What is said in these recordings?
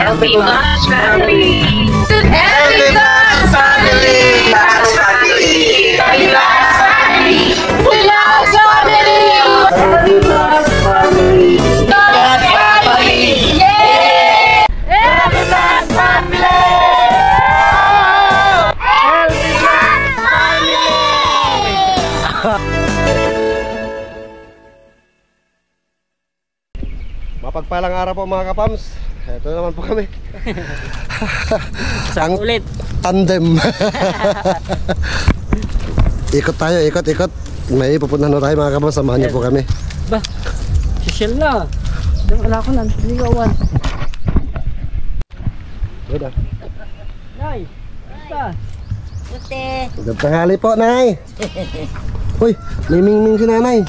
Healthy Lunch Family! Healthy Lunch Family! Lunch Family! Healthy Lunch Family! Lunch Family! Healthy Lunch Family! Lunch Family! Yay! Healthy Lunch Family! Healthy Lunch Family! Mapagpalang araw po mga kapams. Ito naman po kami. Saan ulit? Tandem. Ikot tayo, ikot. May pupuntahan na tayo mga kapams. Samahan niyo po kami. Ba, social na. Wala ko na, ligawan. Good ah. Nay, basta. Buti. Magandang tanghali po, Nay. Uy, may mingming si Nanay.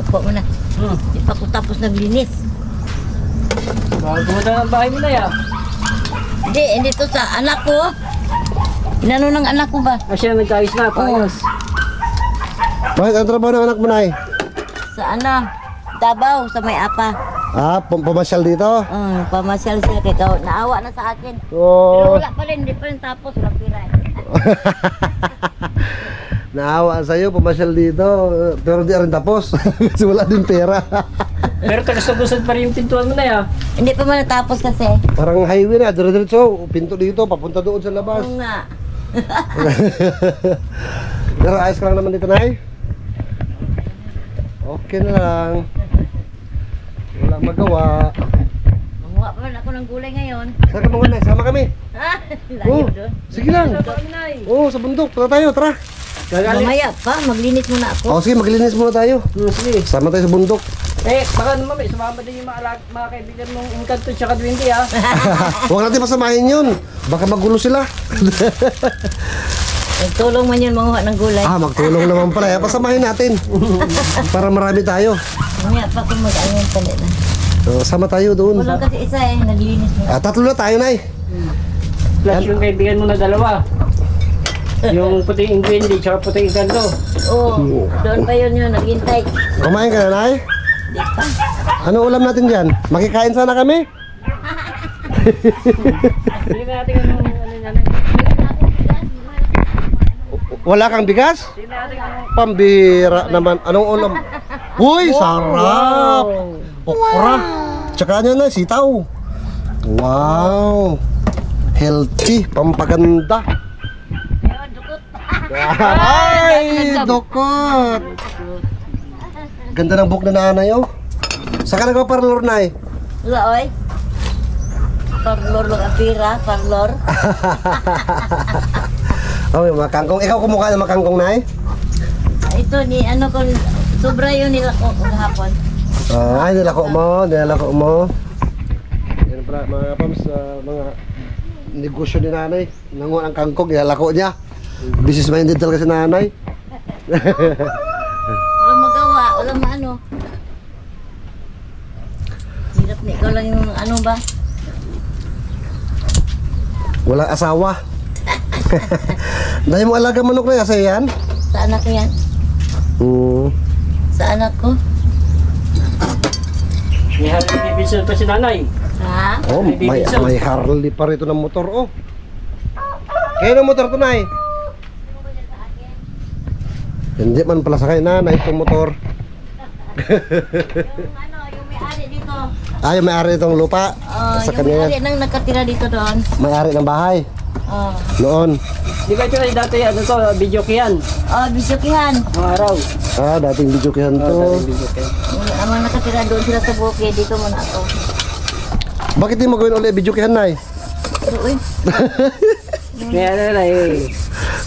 Opo mo na. Di pa ko tapos naglinis. Bago pumunta ng bahay mo na ya. Hindi to sa anak ko. Inano ng anak ko ba? Siya nagkayos na, paayos. Bakit ang trabaho ng anak mo, Nay? Sa ano? Davao, sa may apa. Ah, pumasyal dito? Pamasyal sila kay Kao. Naawa na sa akin. Pero Oo. wala pa rin, hindi pa rin tapos. Walang pira. Naawa sa'yo, pumasyal dito. Pero di rin tapos. Kasi wala din pera. Pero tagasugusad pa rin yung pintuan mo na ya. Hindi pa man natapos kasi. Parang highway na, dire-diretso. Pinto dito, papunta doon sa labas. Oo nga. Pero ayos ka lang naman dito, Nay. Okay na lang. Wala magawa. Manguha pa man ako ng gulay ngayon. Saan ka mga, Nay? Sama kami. Ha? Layo doon. Sige lang. Oo, sa bundok. Punta tayo, tara. Mamaya pa, maglinis muna ako. Sige, maglinis muna tayo. Sige. Sama tayo sa bundok. Baka naman may sumama din yung mga kaibigan mong Encanto tsaka Dwinty ha. Huwag natin pasamahin yun. Baka magulo sila. Tulong man yun manguha ng gulay. Magtulong naman pala. Pasamahin natin. Para marami tayo. Mamaya pa kung mag-anyan pala na. Sama tayo doon. Kulang kasi isa naglinis muna. Tatlo na tayo, Nay. Plus yung kaibigan mo na dalawa. Yung puting Dwinty tsaka puting Encanto. Oo, doon pa yun naghintay. Kumain ka na, Nay? Di pa. Ano ulam natin dyan? Makikain sana kami? Hindi na natin ano natin. Wala kang bigas? Pambira naman. Anong ulam? Uy, sarap! Okra. Tsaka ano na, sitaw. Wow! Healthy, pampaganda. Ay, dukot! Ganda ng buhok na nanay, oh. Saan ka nagpa-parlor, Nay? Wala, oy. Parlor lang apira, parlor. Okay, mga kangkong. Ikaw kumukha ng mga kangkong, Nay? Ito, sobra yun nila ko hapon. Ay, nilako mo. Yan pala, mga kapams, mga negosyo ni nanay. Nanguha ng kangkong, nilalako niya. Business-minded talaga si nanay. Walang magawa, walang maano. Hirap na ikaw lang yung ano ba? Walang asawa. Dahil mo alaga manok na kasi yan? Sa anak ko yan. Sa anak ko. May Harley Davidson pa si nanay. Ha? Oh, may Harley pa rito ng motor, oh. Kaya ng motor to, Nay? Hindi man pala sakay nanay itong motor. Yung may-ari dito. Yung may-ari itong lupa. Sa Yung kanya. may-ari nang nakatira dito doon. May-ari ng bahay. Noon. Di ba ito ay dati ano to, video kiyan? Bisyukihan. Mga araw. Dating video kihan to. Ang mga nakatira doon sila sa bukid, dito muna ako. Bakit di mo gawin ulit video kihan, Nay? Doon. Kaya na eh.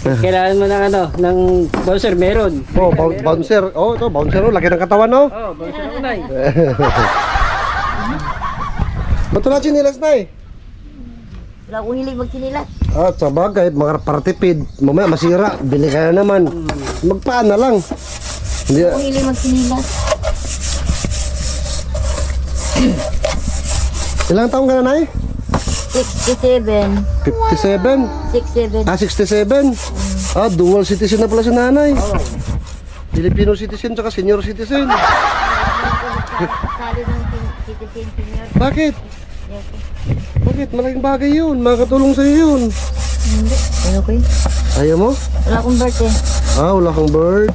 Kailangan mo ng ng bouncer, meron. Oh, bouncer. Oh, ito, bouncer. Laki ng katawan, no? Bouncer ako, Nay. Ba't wala chinilas, Nay? Wala akong hilig magkinilat. Sa bagay, mga partipid. Mamaya masira, bili ka na naman. Magpaan na lang. Hindi. Wala akong hilig magkinilat. Ilang taong ka na, Nay? 67. 57? 67. 67? Dual citizen na pala si nanay. Filipino citizen tsaka senior citizen. Sali ng citizen senior. Bakit? Bakit? Malaking bagay yun. Makakatulong sa'yo yun. Hindi. Ayoko yun. Ayaw mo? Wala akong birthday. Wala kang bird.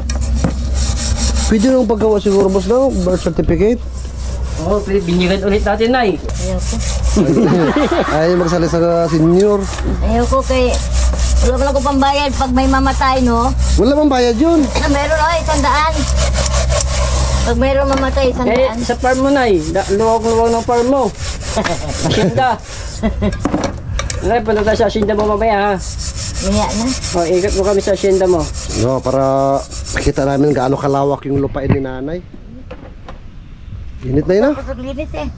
Pwede nang paggawa siguro, boss, na birth certificate. Oo, binigyan ulit natin, Nay. Ayoko. Ayaw magsali sa senior. Ayoko kay... Wala pala ko pambayad pag may mamatay, no? Wala bang bayad yun? Meron, 100. Pag mayroon mamatay, 100. Eh, sa farm mo, Nay. Luwag-luwag ng farm mo. Asyenda. Nay, punta tayo sa asyenda mo mamaya, ha? Maya na. O, ikot mo kami sa asyenda mo. No, para makita namin gaano kalawak yung lupain ni nanay. Init na yun, ah. Pasok linis eh.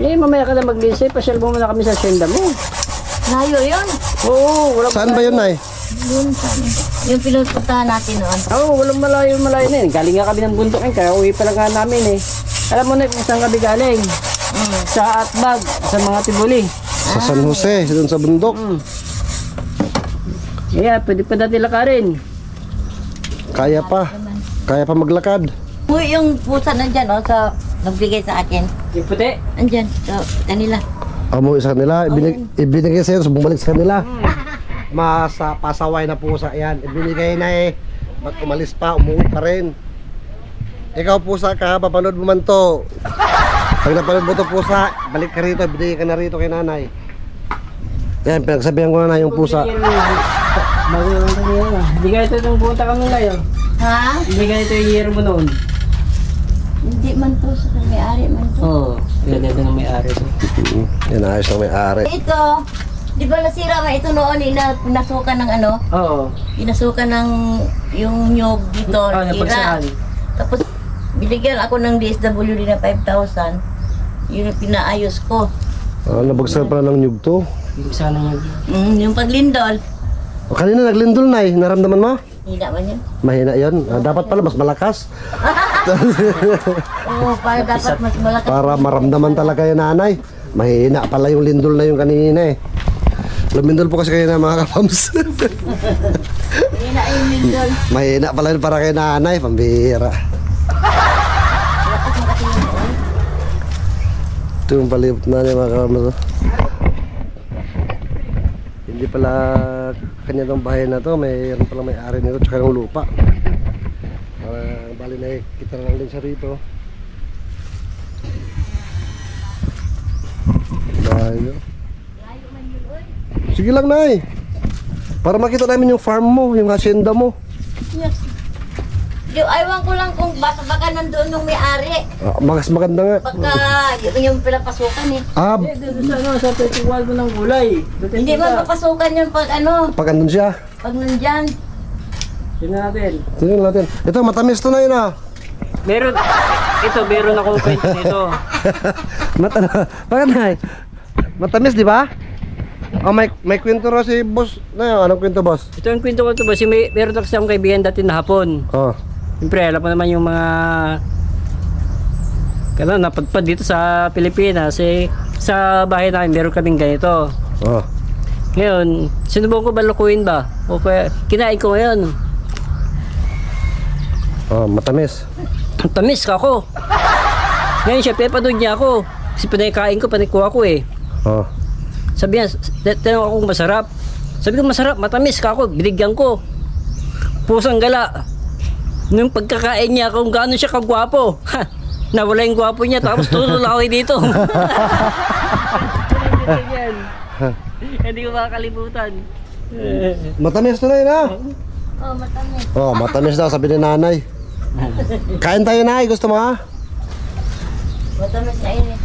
Eh, mamaya ka na maglinis. Pasyal mo muna kami sa asyenda mo. Layo yun. Oo, walang Saan ba yun, nay? Yun sa yung pinupuntahan natin noon. Oo, walang malayo na yun. Galing nga kami ng bundok eh, kaya uwi pa lang nga namin eh. Alam mo na kung saan kami galing? Sa Atbag, sa mga Tibuli. Sa San Jose, doon sa bundok. Kaya, pwede pa dati lakarin. Kaya pa. Kaya pa maglakad. Uy, yung pusa nandyan, sa nagbigay sa akin. Yung puti. Nandyan, sa kanila. Amo sa kanila, ibinigay sa'yo, so bumalik sa kanila. Pasaway na pusa yan. Ibinigay na eh. Ba't umalis pa, umuwi pa rin. Ikaw pusa ka, papanood mo man to. Pag napanood mo to pusa, balik ka rito, binigay ka na rito kay nanay. Yan, pinagsabihan ko na yung pusa. Bago naman ito yun. Hindi ganito itong punta kami ngayon. Ha? Hindi ganito yung year mo noon. Hindi man to, sa may-ari man to. Oo, ganito ng may-ari. Yan, ayos na may-ari. Ito, di ba nasira ba ito noon, pinasukan ng ano? Oo. Pinasukan ng yung nyog dito, Napagsaan. Tapos, binigyan ako ng DSWD na 5,000. Yun yung pinaayos ko. Nabagsan pala ng nyug to. Hindi sana yung... Yung paglindol. O, kanina naglindol na eh, naramdaman mo? Hindi man yun. Mahina yun. Dapat pala mas malakas. Oo, para dapat mas malakas. Para maramdaman talaga yung nanay. Mahina pala yung lindol na yung kanina eh. Lumindol po kasi kayo na mga kapams. Mahina yung lindol. Mahina pala yun para kay nanay. Pambihira. Ito yung palibot na niya mga kapams. Hindi pala kanya tong bahay na to. Mayroon pala may-ari nito tsaka ng lupa. Bali na kita na lang din siya rito. Layo. Sige lang, nay. Para makita namin yung farm mo, yung hacienda mo. Yes. Aywan ko lang kung baka nandoon yung may-ari. Mas maganda nga. Baka yun yung pinapasukan eh. Eh, doon sa ano, sa festival mo ng gulay. Hindi man papasukan yun pag ano, Pag andun siya. pag nandyan. Tingnan natin. Tingnan natin. Ito, matamis to na yun ah. Meron, meron akong kwento dito. Bakit nay? Matamis, di ba? Oh, may kwento raw si boss. Na, anong kwento, boss? Ito yung kwento ko ito ba? Meron kasi akong kaibigan dati na hapon. Oh. Siyempre, alam mo naman yung mga napadpad dito sa Pilipinas. Eh, sa bahay namin, meron kaming ganito. Oh. Ngayon, sinubong ko ba lukuin ba? O kaya, kinain ko ngayon. Oh, matamis. Tamis ka ako. Ngayon siya, pinapanood niya ako. Kasi panay ko, panikuha ko eh. Oh. Sabi niya, tinanong ako kung masarap. Sabi ko, masarap, matamis ka ako. Binigyan ko. Pusang gala. Nung pagkakain niya, kung gaano siya kagwapo. Ha, nawala yung gwapo niya, tapos tutulaway dito. Hindi ko makakalimutan. Matamis to na yun ah. Oh, matamis. Oh, matamis daw, sabi ni nanay. Kain tayo, nay. Gusto mo ha? Matamis na yun eh.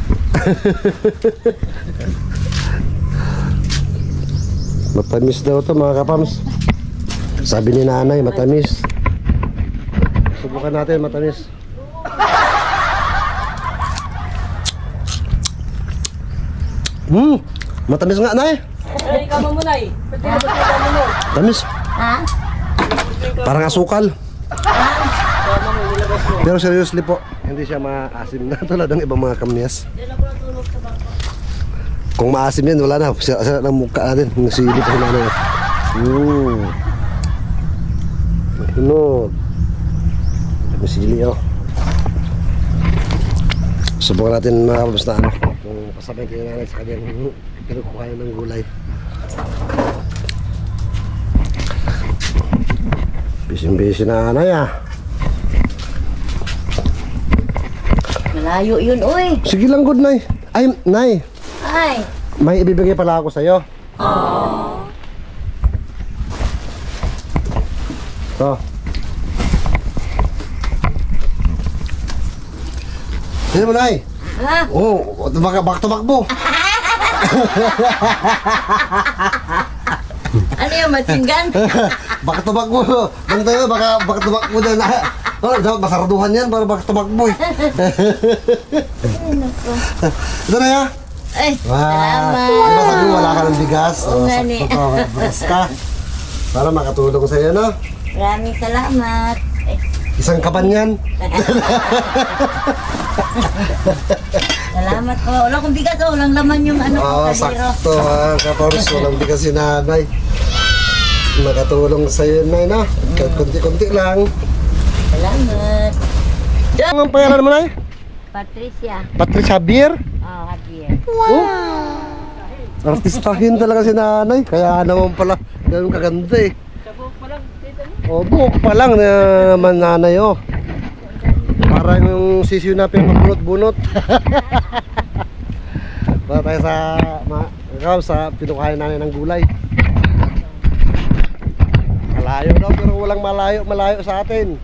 Matamis daw to mga kapams. Sabi ni nanay, matamis. Subukan natin, matamis. Matamis nga, nay. Ay, kama mo na eh. Pwede mo ba kama mo? Tamis. Ha? Parang asukal. Kama mo, nilabas mo. Pero seriously po, hindi siya maasim na tulad ng ibang mga kamyas. Kung maasim yan, wala na. Sira ng mukha natin. Yung sili pa sila na. Hinod. Yung sili, oh. Subukan natin mga kabams na ano, kung pasabay din nanay sa kanyang pinukuha ng gulay. Busy na nanay ah. Malayo yun, uy. Sige lang, good nay. Ay, nay, Ay. may ibibigay pala ako sa'yo. Ito. Sino mo, nay? Ha? Oo, baka tumakbo. Ano yung matsingan? Baka tumakbo. Bang tayo, baka tumakbo dyan. Oh, dapat masarduhan yan para baka tumakbo eh. Ay, naku. Ito na ya. Ay, Wow. salamat. Diba sabi mo, wala ka ng bigas? Oo nga, sakto ni. to, bigas ka. Para makatulong sa'yo, no? Maraming salamat. Ay, Isang kaban yan. salamat po. Wala akong bigas, oh. Walang laman yung ano ko, Oo, kadiro. sakto ha. Kapors, walang bigas si nanay. Nakatulong sa'yo, nay, no? Kahit konti-konti lang. Salamat. Ang pangalan mo, nay? Patricia. Patricia Beer? Oh, Javier. Oh. Artistahin talaga si nanay. Kaya naman pala, ganun kaganda eh. O, buhok pa lang naman nanay, oh. Parang yung sisiyo na pinapabunot-bunot. Para tayo sa pinukain nanay ng gulay. Malayo daw, pero walang malayo sa atin.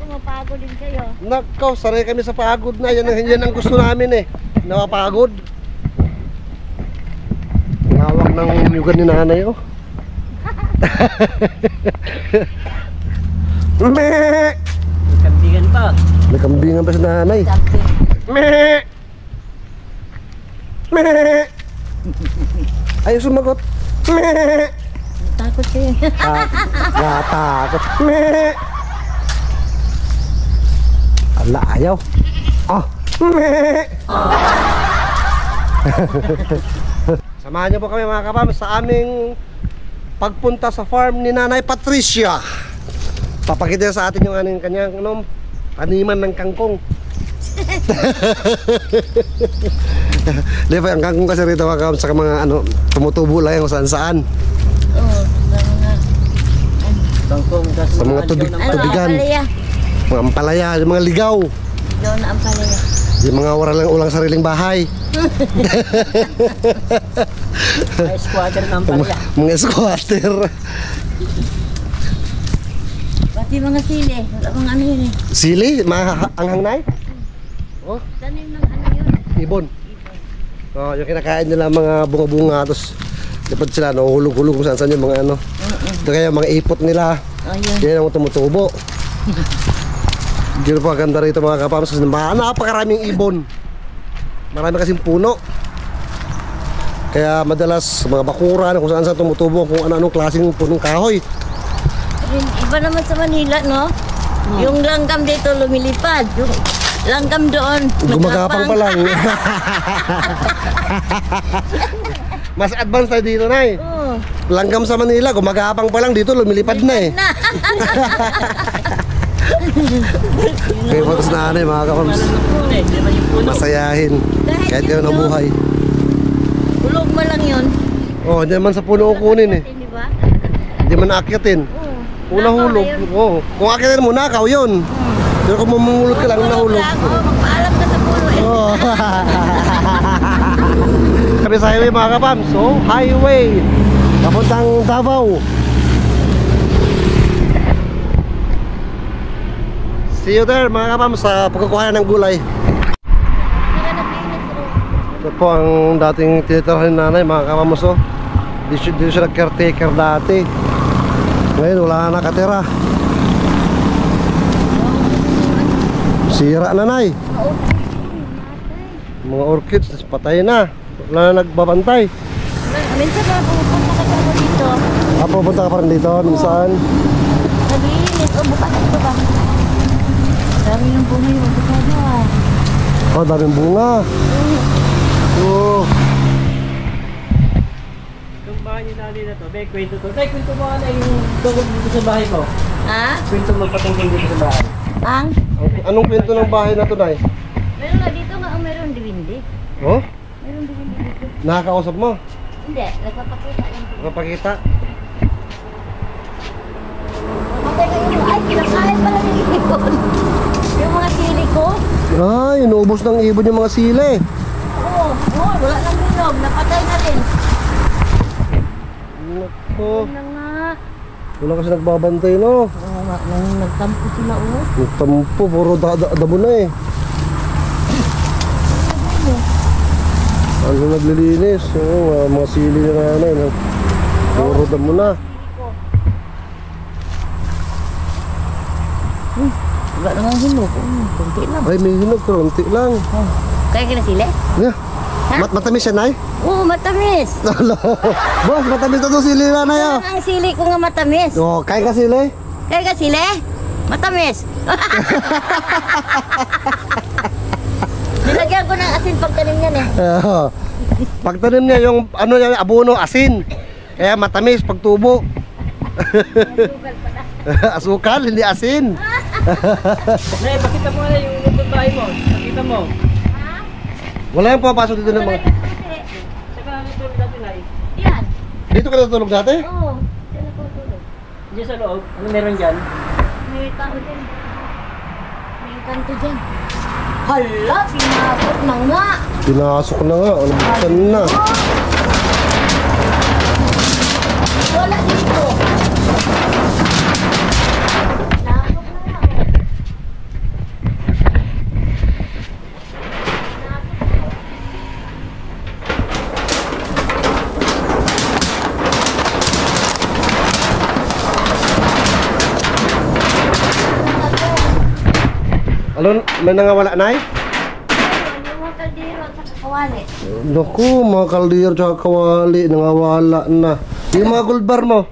Mapagod din kayo. Nakaw, sanay kami sa pagod na. Yan ang gusto namin eh. Napapagod. Lawak ng yugan ni nanay, oh. Meh! Kambigan pa. May kambingan pa si nanay. Something. Meh! Meh! Ayaw sumagot. Meh! Takot kayo. Natakot. Meh! Ala, ayaw. Ah! Meh! Samahan niyo po kami mga kapam sa aming pagpunta sa farm ni Nanay Patricia. Papakita sa atin yung kanyang taniman ng kangkong. Di ba, ang kangkong kasi rito mga kapam sa mga tumutubo lang kung saan saan. Oo, sa mga... Bangkong, Sa mga tubig. Ano, Tubigan. ampalaya. Mga ampalaya, yung mga ligaw. Doon na ampalaya. Yung mga ulang sariling bahay. May squatter ng palya. Mga squatter. Pati mga sili. Wala mga ano yun eh. Sili, anghang nay. Oh, Tanim ng ano yun. ibon. Oh, yung kinakain nila mga bunga-bunga, tapos dapat sila hulog-hulog kung saan yung mga ano. Ito kaya mga ipot nila. Oh, yun. Yan ang tumutubo. Hindi po ganda rito mga kapams kasi napakaraming ibon. Marami kasing puno. Kaya madalas mga bakuran kung saan tumutubo kung ano-anong klaseng punong kahoy. Iba naman sa Manila, no? Yung langgam dito lumilipad. Yung langgam doon. Gumagapang pa lang. Mas advanced tayo dito, nay. Oo. Langgam sa Manila, gumagapang pa lang dito, lumilipad na eh. Kaya patos na ano mga kapams. Masayahin. Kahit gano'n ang buhay. Ulog mo lang yun. Oh, hindi naman sa puno kunin eh. Di ba? Hindi man aakyatin. Oo. Una hulog. Oh. Kung aakyatin mo, nakaw yun. Pero kung mamulot ka lang, nahulog. Oo, magpaalam ka sa puno eh. Oh. Kami sa highway mga kapam. So, highway. Papuntang Davao. See you there mga kapam sa pagkukuha ng gulay. Ito po ang dating tinitirahan ni nanay mga kapam. So, dito siya nag-caretaker dati. Ngayon wala na nakatira. Sira na nay. Mga orchids patay na. Wala na nagbabantay. Minsan na pupunta ka pa dito. Pupunta ka pa rin dito minsan. Naglinis o bukas ito ba? Dami ng bunga yung avocado ah. Oh, daming bunga. Oh. Itong bahay ni nanay na to, may kwento to. Tay, kwento mo na yung tungkol dito sa bahay mo. Ha? Kwento mo patungkol dito sa bahay. Ang? Anong kwento ng bahay na to, nay? Meron nga dito nga, meron Oh? Meron bumibili ko. Nakakausap mo? Hindi, nagpapakita lang. Kapakita? Mamatay ka yung, ay, kinakain pala ng ibon. Yung mga sili ko. Ay, inuubos ng ibon yung mga sili. Oo, wala nang minog. Napatay na rin. Nako. Yun na nga. Wala kasi nagbabantay, no? Oo nga, nagtampo sila, oh. Nagtampo, puro damo na eh. Ano naglilinis? Oo, mga sili na nanay. Puro damo na. Wala nang hinog. Kunti lang. Ay, may hinog, konti lang. Kaya ka na sili? Yeah. Matamis yan, nay? Oo, matamis. Boss, matamis na itong sili na, nay. Ang sili ko nga matamis. Oh, kaya ka sili? Kaya ka sili? Matamis. Nilagyan ko ng asin pagtanim yan eh. Pagtanim niya yung ano yung abono, asin. Kaya matamis pag tubo. Asukal, hindi asin. Nay, pakita mo na yung lubot bahay mo. Pakita mo. Wala yung papasok dito ng mga... Saka natulog natin, Nay. Yan. Dito ka natulog dati? Oo. Yan ako tulog. Diyan sa loob. Ano meron dyan? May tao dyan. May kanto dyan. Hala, pinakot na nga. Pinasok na nga, albusan na. Wala dito. Pinakot na nga. Alon, may nangawala, nay? Yung mga kaldero at saka kawali. Naku, mga kaldir tsaka kawali, nangawala na. Yung mga gold bar mo?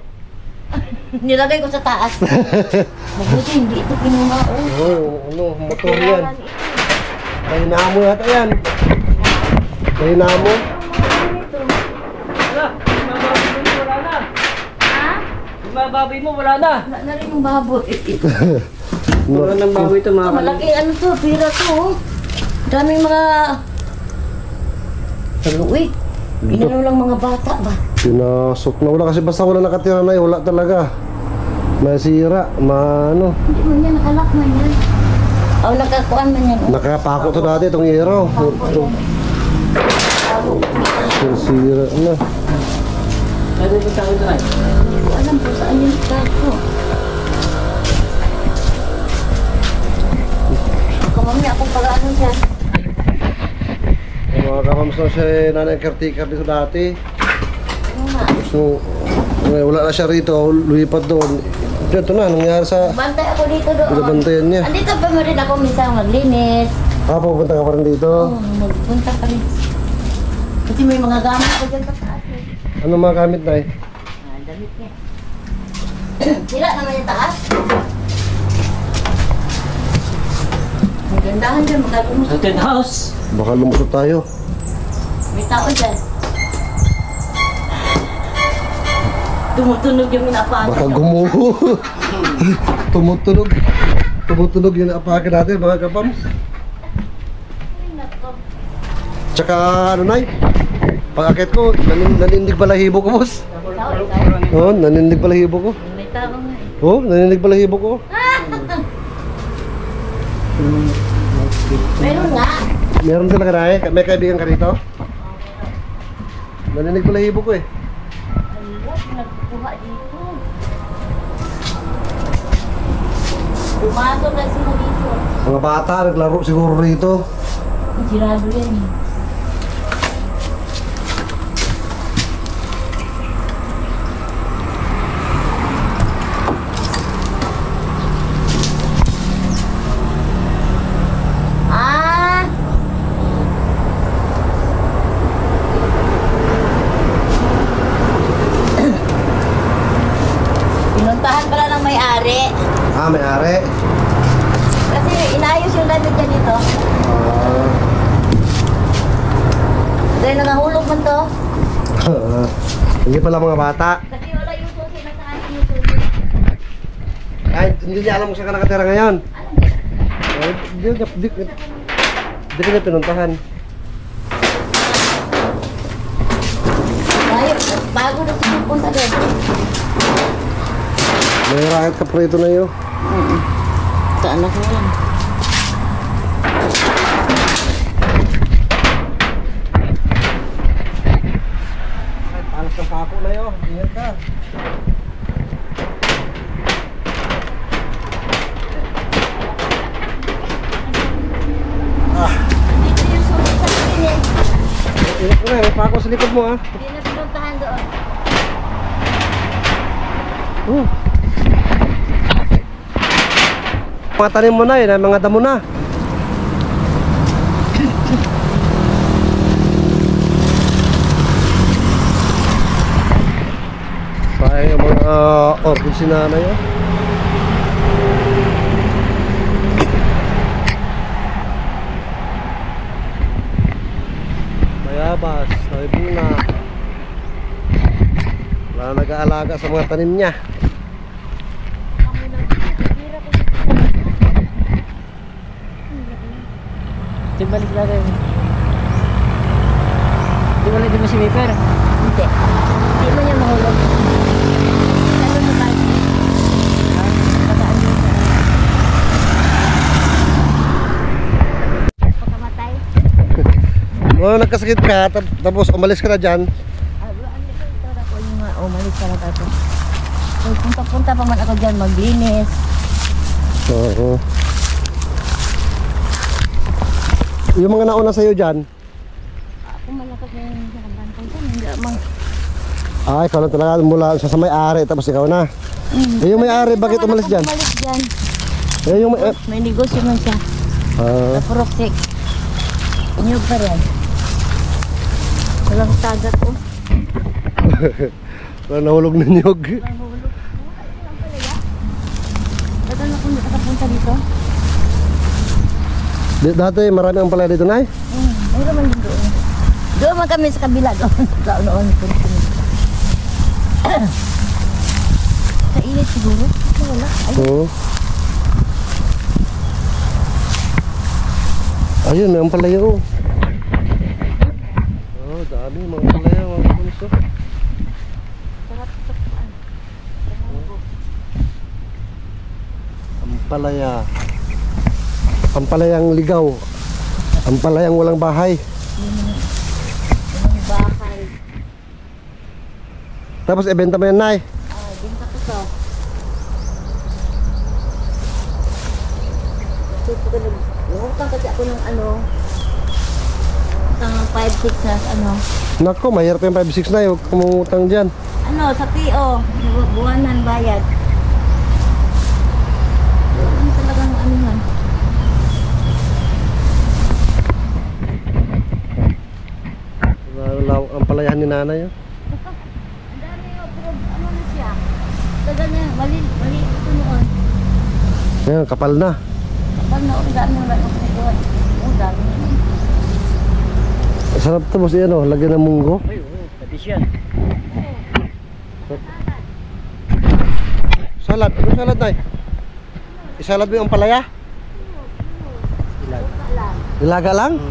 Nilagay ko sa taas. Mabuti hindi ito kinuha. Oh, ano, motor yan. Dynamo yata yan. Dynamo. Wala. Yung mga baboy mo wala na. Wala na rin yung baboy. Wala ng baboy ito mga Malaki ano to, pira to. Daming mga... Uy, inano lang mga bata ba? Pinasok na. Wala kasi basta wala nakatira na wala talaga. Masira, ano. Hindi man yan, nakalak man yan. O, nakakuan man yan. Nakapako to dati itong hero. Sira na. Ano yung tawag ito, Nay? Hindi ko alam kung saan yung kako. Kamami akong pag-ano dyan. Mga kamams na siya nanay caretaker dito dati. Ano nga? So, wala na siya rito, lumipat doon. Ito na, nangyari sa Bantay ako dito doon. binabantayan niya. Andito pa mo rin ako minsan maglinis. Pupunta ka pa rin dito. Oo, magpunta ka rin. Kasi may mga gamit ko dyan sa taas. Eh. Ano mga gamit na Damit niya. Sila naman yung taas. May gandahan dyan, magkalumusot. Haunted house. Baka lumusot tayo. May tao dyan. Tumutunog yung minapaan. Baka gumuho. Tumutunog. Tumutunog yung apakan natin mga kapams. Tsaka ano nay? Pag-akit ko, nanindig balahibo ko boss. Oo, nanindig balahibo ko. May tao nga eh. Oo, nanindig balahibo ko. Meron nga. Meron talaga na eh. May kaibigan ka rito? Naninig balahibo ko eh. Alat, nagkukuha dito. Pumasok na sila dito. Mga bata, naglaro siguro rito. Sirado yan eh. Ah! Pinuntahan pala ng may-ari. Ah, may are. Kasi inayos yung damit niya dito. Dahil nangahulog man to. Hindi pala mga bata. Kasi wala yung susi na sa akin yung susi. Ay, hindi niya alam kung saan ka nakatira ngayon. Ay, Hindi ko niya pinuntahan. Bago na siya punta doon. May racket ka prito na yun. Sa anak mo yan. Panas ng pako na yun. Ingat ka. Dito yung sulit sa akin eh. Ingat ka na. May pako sa likod mo ha. Hindi na pinuntahan doon. Mga tanim mo na yun, mga damo na. Sayang yung mga orchid si nanay yun. Mayabas, naibuna. Wala nag-aalaga sa mga tanim niya. Di balik na rin. Di balik din mo si Viper. Hindi. Hindi mo niya mahulog. Ano mo ba? Pataan mo sa... Pagkamatay. Nung nagkasakit ka, tapos umalis ka na dyan. Ano ito ako yung umalis ka na tato. So, punta-punta pa man ako dyan maglinis. Oo. Yung mga nauna sa'yo dyan, Ako malakas na yung nakabantay dyan. Hindi amang... ay, ikaw lang talaga mula sa may-ari, tapos ikaw na. Eh, yung may-ari, bakit umalis dyan? Umalis dyan. Eh, yung may... May negosyo man siya. Sa Purok 6. Inyog pa rin. Walang tagat ko. Wala nahulog na nyog. Ba't ano kung nakapunta dito? Dati marami ang palaya dito, Nay. Mayroon man din doon. Doon man kami sa kabila doon. Noon. Sa init siguro. Wala. Ayun. Oo. Ayun, ang palaya, oh. Oh, dami mga palaya, mga kumis, oh. Sarap sa paan. Ang palaya. Ang palayang ligaw. Ang palayang walang bahay. Yung bahay. Tapos ibenta mo yan, Nay. Binta ko to. Nangutang kasi ako ng ano. Ng 5-6 na ano. Nako, mahirap yung 5-6 na, huwag kumutang dyan. Ano, sa PO. Buwanan bayad. Ano talagang ano man. Ang palayahan ni nanay, oh. Ang dami yun, pero ano na siya? Tagal na, mali ito noon. Ayan, kapal na. Kapag na, ang dami na ako pinagawa. Ang dami na. Sarap to, boss, yan, oh. Lagyan ng munggo. Ay, oo. Patis yan. Salad. Ano salad, Nay? Isalad mo yung palaya? Ilag. Nilaga lang?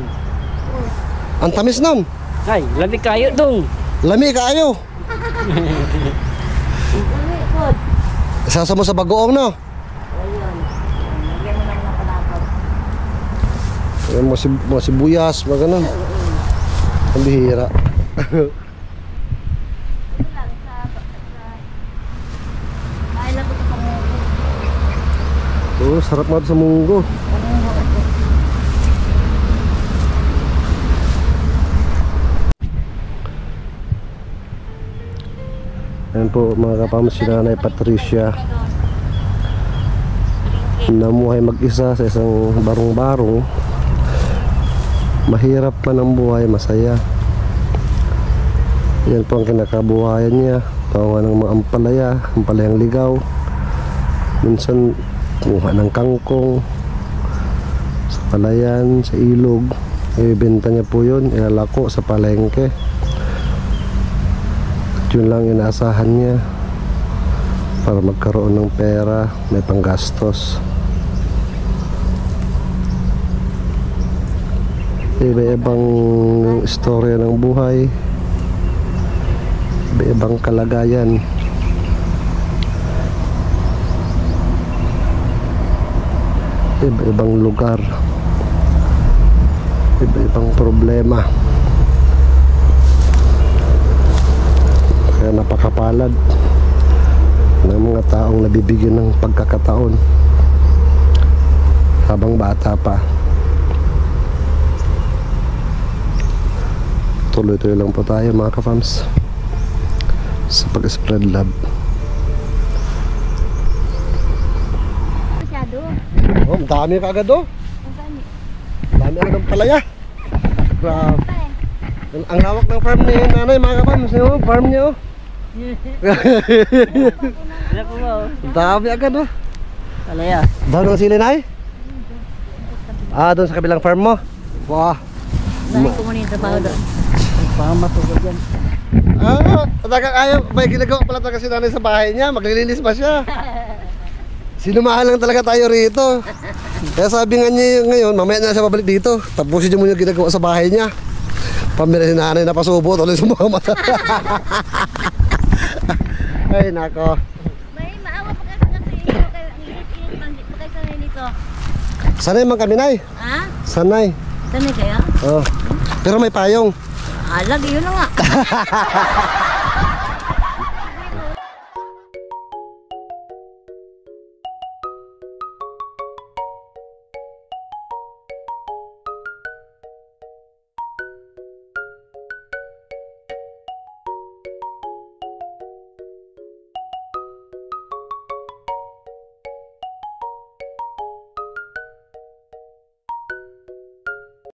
Ang tamis nun. Ay, lamig kayo dong. Lami kaayo. Dami, pod. Isasa mo sa bagoong, no? Ayun. Lagyan mo lang ng palapag. Ayan, mga sibuyas, mga ganun. Ang bihira. Ito lang, sa... Bahay lang ko sa pangulo. Oo, sarap mga sa munggo. Pangulo ito. Ayan po mga kapamos, si Nanay Patricia. Namuhay mag-isa sa isang barong-barong. Mahirap man ang buhay, masaya. Yan po ang kinakabuhayan niya. Tawa ng mga ampalayang ligaw. Minsan kumuha ng kangkong sa palayan, sa ilog. Ibenta niya po yun, ilalako sa palengke. At yun lang inaasahan niya para magkaroon ng pera, may panggastos. Iba-ibang istorya ng buhay. Iba-ibang kalagayan. Iba-ibang lugar. Iba-ibang problema. Kaya napakapalad ng mga taong nabibigyan ng pagkakataon habang bata pa. Tuloy-tuloy lang po tayo mga ka-fams sa pag-spread love. Masyado. Oh, ang dami kagad oh. Ang dami. Dami agad ng palaya. Grabe. Pa eh. Ang hawak ng farm ni nanay mga ka-fams. Yung farm niya oh. Wala ko ba? Ang dami agad oh. Alaya. Doon ang sili nay? Ah, doon sa kabilang farm mo? Wah. Dahil ko muna yung trabaho doon. Pamatugod yan. Ah, ayaw. May ginagawa pala talaga si nanay sa bahay niya. Maglilinis pa siya. Sinamahan lang talaga tayo rito. Kaya sabi nga niya ngayon, mamaya na siya babalik dito. Tapusin niyo muna yung ginagawa sa bahay niya. Pamira si nanay na pasubo, tuloy sumama. Ay, nako. May maawa pa kasi ikaw kayo. Ang init-init pa kayo sanay nito. Sanay man kami, nay. Ha? Sanay. Sanay kayo? Oh. Pero may payong. Alag, yun na nga.